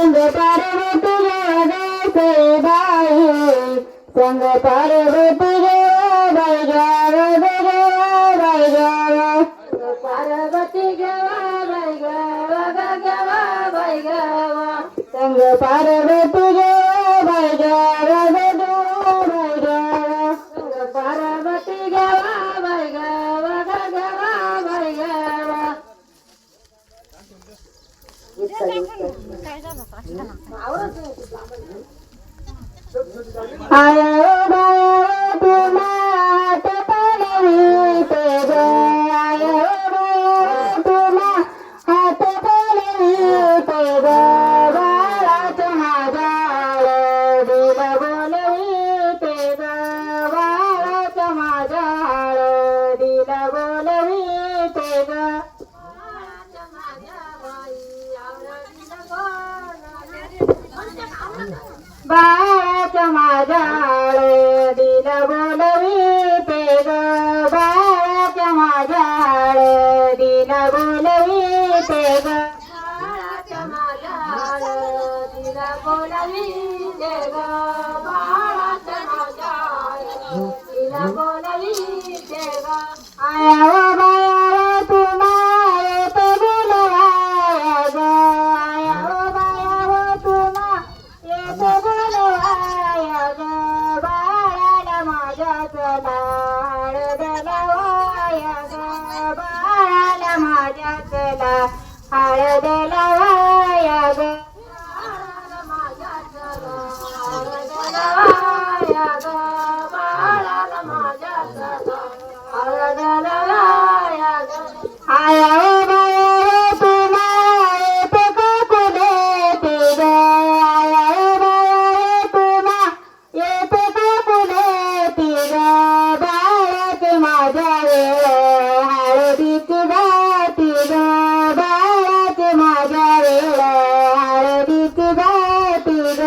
संग पार्वती जगाचे बाई संग पार्वती बाई गावा बाई गावा पार्वती गावा बाई गावा गावा बाई गावा संग पार्वती गावा बाई गावा बाई गावा संग पार्वती गावा बाई गावा गावा बाई गावा आया बाया तुमा हात पलवीते ग आया बाया तुमा हात पलवीते ग बाळाच माझ्या हळदीला बोलवीते ग बाळाच माझ्या हळदीला बोलवीते ग बाळाच्या माझ्या हळदीला बोलवीते ग बाळाच्या माझ्या हळदीला बोलवीते ग बाळाच्या माझ्या हळदीला बोलवीते ग बाळाच्या माझ्या हळदीला बोलवीते ग आया व बाया व तुम्हा येत बोलवाया ग आया व बाया व तुम्हा येत बोलवाया ग बाळाला माझ्या चला हळदला वाया ग बाळाला माझ्या चला हळदला वाया ग बाळाला माझ्या चला हळदला वाया ग बाळाला माझ्या चला हळदला वाया ग आया व बाया व तुम्हा येत काकुलेती ग आया व बाया व तुम्हा येत काकुलेती ग बाळाची माझ्या वेळ हळदीची जाती ग बाळाची माझ्या वेळ हळदीची जाती ग